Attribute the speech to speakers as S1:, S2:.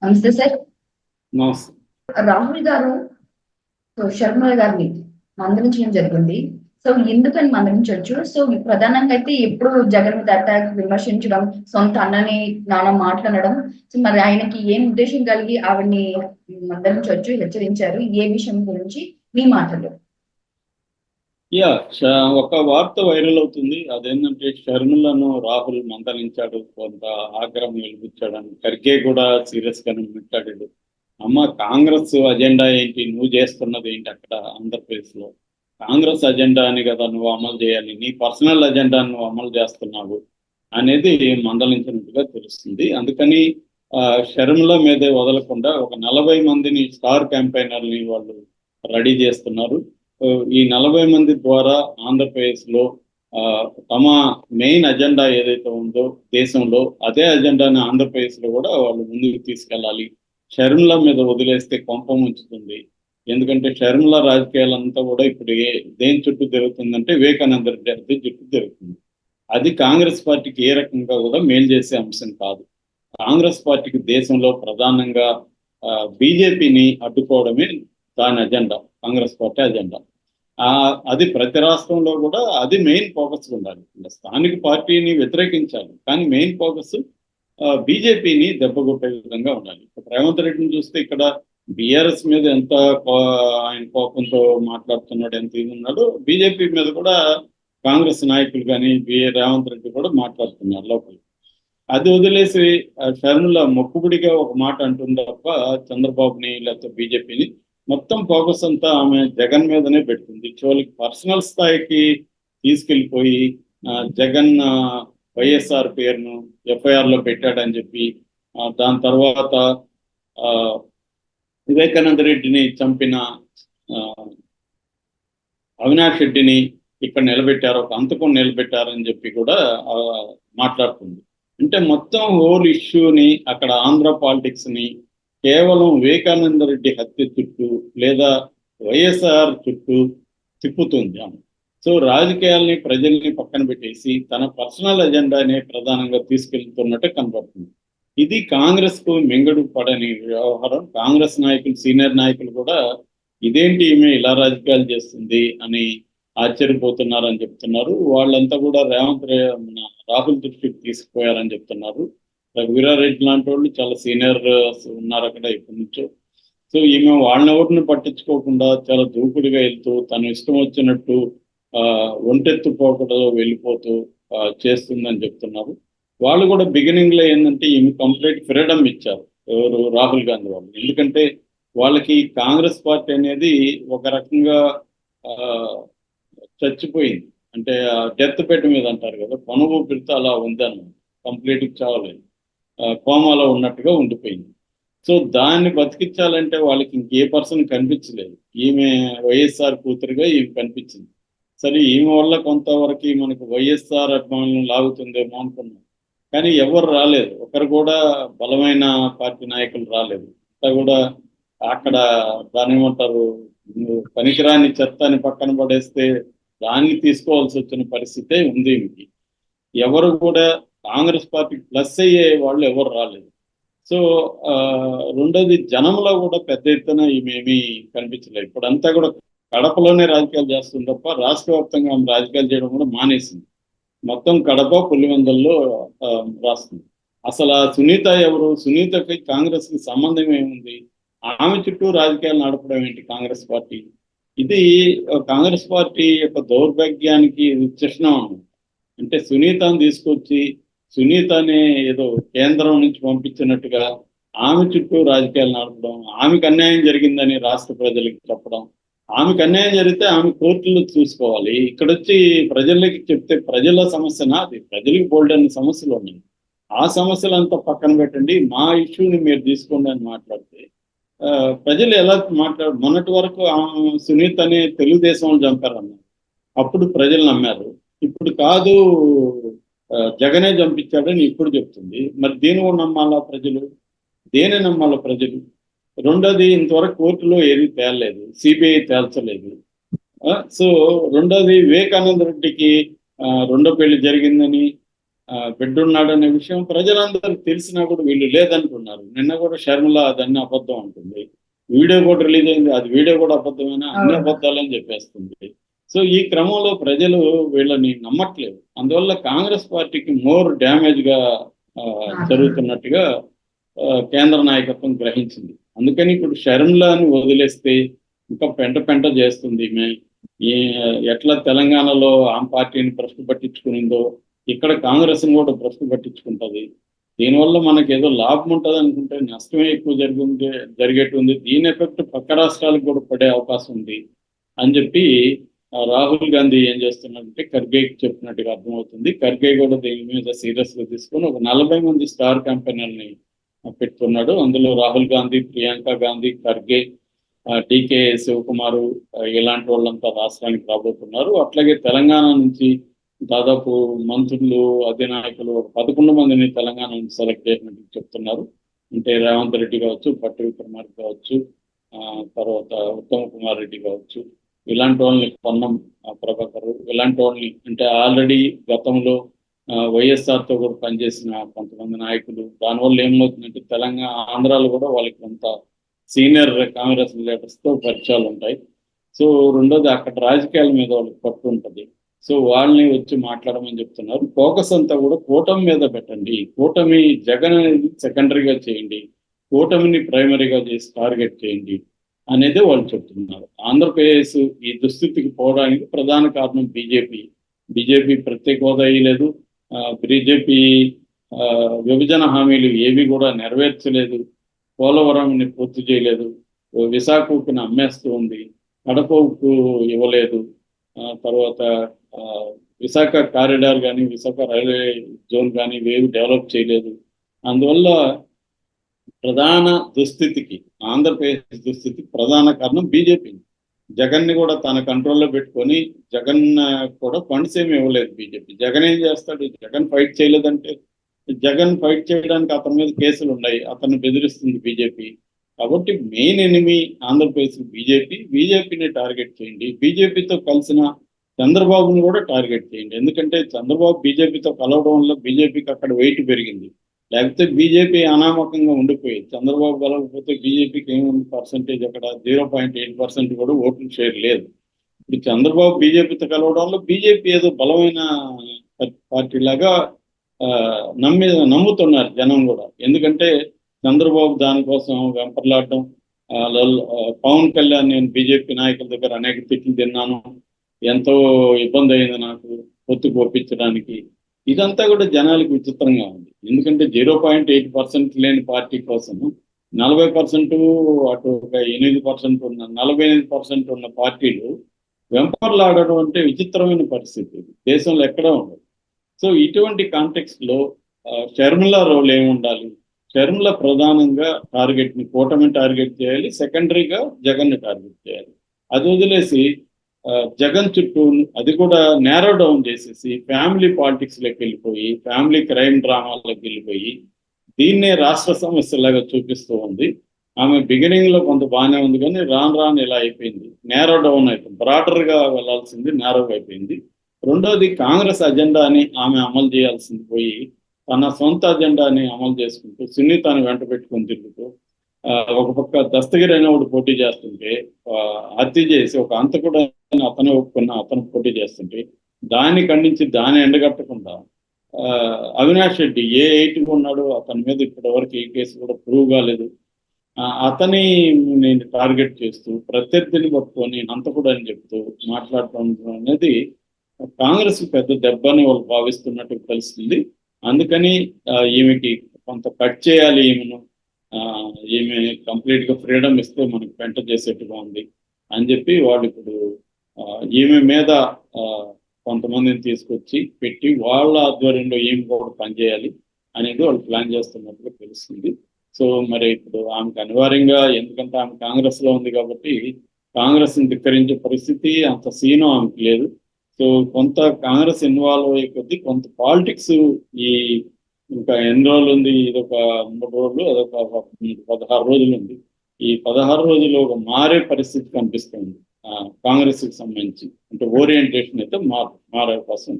S1: నమస్తే సార్.
S2: నమస్తే.
S1: రాహుల్ గారు శర్మ గారిని మందలించడం జరిగింది. సో ఎందుకని మందలించవచ్చు? సో ప్రధానంగా అయితే ఎప్పుడు జగన్ మీద అటాక్ విమర్శించడం, సొంత అన్నని నాన్న మాట్లాడడం. సో మరి ఆయనకి ఏం ఉద్దేశం కలిగి ఆవిడ్ని మందలించవచ్చు, హెచ్చరించారు? ఏ విషయం గురించి మీ మాటలు?
S2: యా ఒక వార్త వైరల్ అవుతుంది. అదేంటంటే షర్మిలను రాహుల్ మందలించాడు, కొంత ఆగ్రహం వెలిపించాడని. ఖర్గే కూడా సీరియస్ గానే మాట్లాడాడు. అమ్మ, కాంగ్రెస్ అజెండా ఏంటి, నువ్వు చేస్తున్నది ఏంటి అక్కడ ఆంధ్రప్రదేశ్ లో? కాంగ్రెస్ అజెండా అని కదా నువ్వు అమలు చేయాలి, నీ పర్సనల్ అజెండా నువ్వు అమలు చేస్తున్నావు అనేది మందలించినట్టుగా తెలుస్తుంది. అందుకని షర్మిల మీదే వదలకుండా ఒక 40 మందిని స్టార్ క్యాంపెయినర్ని వాళ్ళు రెడీ చేస్తున్నారు. ఈ 40 మంది ద్వారా ఆంధ్రప్రదేశ్ లో తమ మెయిన్ అజెండా ఏదైతే ఉందో దేశంలో, అదే అజెండాని ఆంధ్రప్రదేశ్ లో కూడా వాళ్ళు ముందుకు తీసుకెళ్ళాలి. షర్మిల మీద వదిలేస్తే కొంప ముంచుతుంది. ఎందుకంటే షర్మిల రాజకీయాలంతా కూడా ఇప్పుడు దేని చుట్టూ జరుగుతుందంటే వివేకానంద రెడ్డి చుట్టూ జరుగుతుంది. అది కాంగ్రెస్ పార్టీకి ఏ రకంగా కూడా మేలు చేసే అంశం కాదు. కాంగ్రెస్ పార్టీకి దేశంలో ప్రధానంగా బీజేపీని అడ్డుకోవడమే దాని అజెండా, కాంగ్రెస్ పార్టీ అజెండా. అది ప్రతి రాష్ట్రంలో కూడా అది మెయిన్ ఫోకస్ ఉండాలి. స్థానిక పార్టీని వ్యతిరేకించాలి, కానీ మెయిన్ ఫోకస్ బీజేపీని దెబ్బకొట్టే విధంగా ఉండాలి. రేవంత్ రెడ్డిని చూస్తే ఇక్కడ బీఆర్ఎస్ మీద ఎంత ఆయన కోపంతో మాట్లాడుతున్నాడు, ఎంత ఇది ఉన్నాడు, బీజేపీ మీద కూడా కాంగ్రెస్ నాయకులు కానీ రేవంత్ రెడ్డి కూడా మాట్లాడుతున్నారు లోపల. అది వదిలేసి షర్మిల మొక్కుబడిగా ఒక మాట అంటుంది తప్ప చంద్రబాబుని లేకపోతే బీజేపీని మొత్తం ఫోకస్ అంతా ఆమె జగన్ మీదనే పెడుతుంది. చివరికి పర్సనల్ స్థాయికి తీసుకెళ్లిపోయి జగన్ వైఎస్ఆర్ పేరును ఎఫ్ఐఆర్ లో పెట్టాడని చెప్పి, దాని తర్వాత వివేకానంద రెడ్డిని చంపిన అవినాష్ రెడ్డిని ఇక్కడ నిలబెట్టారు, ఒక అంతకం నిలబెట్టారని చెప్పి కూడా మాట్లాడుతుంది. అంటే మొత్తం హోల్ ఇష్యూని అక్కడ ఆంధ్ర పాలిటిక్స్ ని కేవలం వివేకానంద రెడ్డి హత్య చుట్టూ లేదా వైఎస్ఆర్ చుట్టూ తిప్పుతుంది ఆమె. సో రాజకీయాల్ని ప్రజల్ని పక్కన పెట్టేసి తన పర్సనల్ అజెండానే ప్రధానంగా తీసుకెళ్తున్నట్టు కనబడుతుంది. ఇది కాంగ్రెస్ కు మింగడు పడని వ్యవహారం. కాంగ్రెస్ నాయకులు, సీనియర్ నాయకులు కూడా ఇదేంటి ఈమె ఇలా రాజకీయాలు చేస్తుంది అని ఆశ్చర్యపోతున్నారని చెప్తున్నారు. వాళ్ళంతా కూడా రాహుల్ దృష్టికి తీసుకుపోయారని చెప్తున్నారు. రఘువీరారెడ్డి లాంటి వాళ్ళు చాలా సీనియర్ ఉన్నారు అక్కడ ఇప్పటి నుంచో. సో ఈమె వాళ్ళెవరిని పట్టించుకోకుండా చాలా దూకుడుగా వెళ్తూ తను ఇష్టం వచ్చినట్టు ఒంటెత్తుపోకుండా వెళ్ళిపోతూ చేస్తుందని చెప్తున్నారు. వాళ్ళు కూడా బిగినింగ్ లో ఏంటంటే ఈమె కంప్లీట్ ఫ్రీడమ్ ఇచ్చారు, ఎవరు, రాహుల్ గాంధీ వాళ్ళు. ఎందుకంటే వాళ్ళకి కాంగ్రెస్ పార్టీ అనేది ఒక రకంగా చచ్చిపోయింది. అంటే డెత్ బెడ్ మీద అంటారు కదా, పనువు పెడితే అలా ఉందన్నమాట. కంప్లీట్ చావలేదు, కోమాలో ఉన్నట్టుగా ఉండిపోయింది. సో దాన్ని బతికించాలంటే వాళ్ళకి ఇంకే పర్సన్ కనిపించలేదు. ఈమె వైఎస్ఆర్ కూతురుగా ఈమె కనిపించింది. సరే, ఈమె వల్ల కొంతవరకు మనకు వైఎస్ఆర్ అభిమానులను లాగుతుందేమో అనుకున్నాం, కానీ ఎవరు రాలేదు. ఒకరు కూడా బలమైన పార్టీ నాయకులు రాలేదు. అంతా కూడా అక్కడ దాని ఏమంటారు, పనికిరాని చెత్తని పక్కన పడేస్తే దాన్ని తీసుకోవాల్సి వచ్చిన పరిస్థితే ఉంది. ఎవరు కూడా కాంగ్రెస్ పార్టీకి ప్లస్ అయ్యే వాళ్ళు ఎవరు రాలేదు. సో రెండోది, జనంలో కూడా పెద్ద ఎత్తున ఈమెమీ కనిపించలేదు. ఇప్పుడంతా కూడా కడపలోనే రాజకీయాలు చేస్తుంది తప్ప రాష్ట్ర వ్యాప్తంగా రాజకీయాలు చేయడం కూడా మానేసింది. మొత్తం కడప, పులివెందుల్లో రాస్తుంది. అసలు సునీత ఎవరు? సునీతకి కాంగ్రెస్ కి సంబంధం ఏముంది? ఆమె చుట్టూ రాజకీయాలు నడపడం ఏంటి కాంగ్రెస్ పార్టీ? ఇది కాంగ్రెస్ పార్టీ యొక్క దౌర్భాగ్యానికి చిహ్నం. అంటే సునీతను తీసుకొచ్చి సునీతని ఏదో కేంద్రం నుంచి పంపించినట్టుగా ఆమె చుట్టూ రాజకీయాలు నడపడం, ఆమెకు అన్యాయం జరిగిందని రాష్ట్ర ప్రజలకు చెప్పడం. ఆమెకు అన్యాయం జరిగితే ఆమె కోర్టులో చూసుకోవాలి. ఇక్కడ వచ్చి ప్రజలకి చెప్తే ప్రజల సమస్యనా? అది ప్రజలకు బోల్డని సమస్యలు ఉన్నాయి. ఆ సమస్యలంతా పక్కన పెట్టండి, మా ఇష్యూని మీరు తీసుకోండి అని మాట్లాడితే ప్రజలు ఎలా మొన్నటి వరకు సునీత అనే తెలుగుదేశం చంపారన్నారు, అప్పుడు ప్రజలు నమ్మారు. ఇప్పుడు కాదు, జగనే చంపించాడని ఇప్పుడు చెప్తుంది. మరి దేని నమ్మాలా ప్రజలు? దేని నమ్మాలా ప్రజలు? రెండోది, ఇంతవరకు కోర్టులో ఏది తేలలేదు, సిబిఐ తేల్చలేదు. సో రెండోది, వివేకానంద రెడ్డికి రెండో పెళ్లి జరిగిందని బిడ్డ ఉన్నాడనే విషయం ప్రజలందరికీ తెలిసినా కూడా వీళ్ళు లేదంటున్నారు. నిన్న కూడా షర్మిల అదన్నీ అబద్ధం అంటుంది. వీడియో కూడా రిలీజ్ అయింది, అది వీడియో కూడా అబద్ధమైనా అన్ని
S1: అవును.
S2: అబద్ధాలని చెప్పేస్తుంది. సో ఈ క్రమంలో ప్రజలు వీళ్ళని నమ్మట్లేదు. అందువల్ల కాంగ్రెస్ పార్టీకి మోర్ డ్యామేజ్ గా జరుగుతున్నట్టుగా కేంద్ర నాయకత్వం గ్రహించింది. అందుకని ఇప్పుడు షర్మిలాని వదిలేస్తే ఇంకా పెంట పెంట చేస్తుంది. ఈ ఎట్లా తెలంగాణలో ఆమ్ పార్టీని ప్రశ్న పట్టించుకునిందో ఇక్కడ కాంగ్రెస్ ని కూడా ప్రశ్న పట్టించుకుంటది. దీనివల్ల మనకి ఏదో లాభం ఉంటుంది అనుకుంటే నష్టమే ఎక్కువ జరిగేటుంది. దీని ఎఫెక్ట్ పక్క రాష్ట్రాలకు కూడా పడే అవకాశం ఉంది అని చెప్పి రాహుల్ గాంధీ ఏం చేస్తున్నాడంటే ఖర్గేకి చెప్పినట్టుగా అర్థమవుతుంది. ఖర్గే కూడా దీని మీద సీరియస్ గా తీసుకొని ఒక 40 మంది స్టార్ క్యాంపెయినర్ని పెట్టుకున్నాడు. అందులో రాహుల్ గాంధీ, ప్రియాంక గాంధీ, ఖర్గే, డికే శివకుమారు ఇలాంటి వాళ్ళంతా రాష్ట్రానికి రాబోతున్నారు. అట్లాగే తెలంగాణ నుంచి దాదాపు మంత్రులు, అధినాయకులు 11 మందిని తెలంగాణ నుంచి సెలెక్ట్ చేసినట్టు చెప్తున్నారు. అంటే రేవంత్ రెడ్డి కావచ్చు, పట్టు విక్రమార్క కావచ్చు, తర్వాత ఉత్తమ్ కుమార్ రెడ్డి కావచ్చు, ఇలాంటి వాళ్ళని పొన్నం ప్రభాకర్, ఇలాంటి వాళ్ళని అంటే ఆల్రెడీ గతంలో వైఎస్ఆర్తో కూడా పనిచేసిన కొంతమంది నాయకులు. దానివల్ల ఏమవుతుందంటే తెలంగాణ, ఆంధ్రాలో కూడా వాళ్ళకి కొంత సీనియర్ కాంగ్రెస్ లీడర్స్తో పరిచయాలు ఉంటాయి. సో రెండోది అక్కడ రాజకీయాల మీద వాళ్ళకి పట్టు ఉంటుంది. సో వాళ్ళని వచ్చి మాట్లాడమని చెప్తున్నారు. ఫోకస్ అంతా కూడా కూటమి మీద పెట్టండి. కూటమి జగన్ అనేది సెకండరీగా చేయండి, కూటమిని ప్రైమరీగా చేసి టార్గెట్ చేయండి అనేది వాళ్ళు చెప్తున్నారు. ఆంధ్రప్రదేశ్ ఈ దుస్థితికి పోవడానికి ప్రధాన కారణం బీజేపీ. బీజేపీ ప్రత్యేక హోదా ఇయ్యలేదు, బీజేపీ విభజన హామీలు ఏవి కూడా నెరవేర్చలేదు, పోలవరంని పూర్తి చేయలేదు, విశాఖకు అమ్మేస్తూ ఉంది, కడపకు ఇవ్వలేదు, తర్వాత విశాఖ కారిడార్ కానీ విశాఖ రైల్వే జోన్ కానీ ఇవేవి డెవలప్ చేయలేదు. అందువల్ల ప్రధాన దుస్థితికి, ఆంధ్రప్రదేశ్ దుస్థితికి ప్రధాన కారణం బీజేపీ. జగన్ని కూడా తన కంట్రోల్లో పెట్టుకొని జగన్ కూడా ఫండ్స్ ఏమి ఇవ్వలేదు బీజేపీ. జగన్ ఏం చేస్తాడు? జగన్ ఫైట్ చేయలేదంటే జగన్ ఫైట్ చేయడానికి అతని మీద కేసులు ఉన్నాయి, అతన్ని బెదిరిస్తుంది బీజేపీ. కాబట్టి మెయిన్ ఎనిమి ఆంధ్రప్రదేశ్ బీజేపీ. బీజేపీని టార్గెట్ చేయండి. బీజేపీతో కలిసిన చంద్రబాబుని కూడా టార్గెట్ చేయండి. ఎందుకంటే చంద్రబాబు బీజేపీతో కలవడం వల్ల బీజేపీకి అక్కడ వెయిట్ పెరిగింది. లేకపోతే బీజేపీ అనామకంగా ఉండిపోయేది. చంద్రబాబు కలవకపోతే బీజేపీకి ఏముంది పర్సంటేజ్, అక్కడ 0.8% కూడా ఓట్లు షేర్ లేదు. ఇప్పుడు చంద్రబాబు బీజేపీతో కలవడం వల్ల బీజేపీ ఏదో బలమైన పార్టీ లాగా నమ్ముతున్నారు జనం కూడా. ఎందుకంటే చంద్రబాబు దానికోసం వెంపర్లాడడం, పవన్ కళ్యాణ్ నేను బీజేపీ నాయకుల దగ్గర అనేక తిట్లు తిన్నాను, ఎంతో ఇబ్బంది అయింది నాకు పొత్తు ఒప్పించడానికి, ఇదంతా కూడా జనాలకు విచిత్రంగా ఉంది. ఎందుకంటే 0.8% లేని పార్టీ కోసం 40%, అటు ఒక 8% ఉన్న 48% ఉన్న పార్టీలు వెంపర్లాడడం అంటే విచిత్రమైన పరిస్థితి దేశంలో ఎక్కడా ఉండదు. సో ఇటువంటి కాంటెక్స్ట్ లో షర్మిల రోల్ ఏముండాలి? షర్మిల ప్రధానంగా టార్గెట్ని కూటమి టార్గెట్ చేయాలి, సెకండరీగా జగన్ని టార్గెట్ చేయాలి. అది వదిలేసి జగన్ చుట్టూ అది కూడా నేరో డౌన్ చేసేసి ఫ్యామిలీ పాలిటిక్స్లోకి వెళ్ళిపోయి, ఫ్యామిలీ క్రైమ్ డ్రామాలోకి వెళ్ళిపోయి దీన్నే రాష్ట్ర సమస్యలాగా చూపిస్తూ ఉంది. ఆమె బిగినింగ్ లో కొంత బాగానే ఉంది, కానీ రాను ఇలా అయిపోయింది, నేరో డౌన్ అయిపోయింది. బ్రాడర్గా వెళ్లాల్సింది నేరోగా అయిపోయింది. రెండోది కాంగ్రెస్ అజెండాని ఆమె అమలు చేయాల్సింది పోయి తన సొంత అజెండాని అమలు చేసుకుంటూ సునీతాన్ని వెంట పెట్టుకుని తిరుగుతూ, ఒక పక్క దస్తగిరి అనేవాడు పోటీ చేస్తుంటే, హత్య చేసి ఒక అంతకుడు అతనే ఒప్పుకున్న అతను పోటీ చేస్తుంటే దాన్ని ఖండించి దాన్ని ఎండగట్టకుండా అవినాష్ రెడ్డి ఏ 8 ఉన్నాడో అతని మీద ఇప్పటివరకు ఏ కేసు కూడా ప్రూవ్ కాలేదు, అతని నేను టార్గెట్ చేస్తూ ప్రత్యర్థిని పట్టుకొని అంతకుడు అని చెప్తూ మాట్లాడటం అనేది కాంగ్రెస్ పెద్ద దెబ్బని వాళ్ళు భావిస్తున్నట్టు తెలుస్తుంది. అందుకని ఈమెకి కొంత కట్ చేయాలి, ఈమె కంప్లీట్ గా ఫ్రీడమ్ ఇస్తే మనకి పెంట చేసేట్టుగా ఉంది అని చెప్పి వాళ్ళు ఇప్పుడు ఈమె మీద కొంతమందిని తీసుకొచ్చి పెట్టి వాళ్ళ ఆధ్వర్యంలో ఈమె కూడా పనిచేయాలి అనేది వాళ్ళు ప్లాన్ చేస్తున్నట్టుగా తెలుస్తుంది. సో మరి ఇప్పుడు ఆమెకు అనివార్యంగా, ఎందుకంటే ఆమె కాంగ్రెస్ లో ఉంది కాబట్టి కాంగ్రెస్ ని ధిక్కరించే పరిస్థితి అంత సీను ఆమెకు లేదు. సో కొంత కాంగ్రెస్ ఇన్వాల్వ్ అయ్యే కొద్దీ కొంత పాలిటిక్స్ ఈ ఇంకా ఎన్ని రోజులు ఉంది, ఇదొక 3 రోజులు, అదొక 16 రోజులు ఉంది. ఈ 16 రోజులు ఒక మారే పరిస్థితి కనిపిస్తుంది కాంగ్రెస్ కి సంబంధించి. అంటే ఓరియంటేషన్ అయితే మారే అవకాశం ఉంది.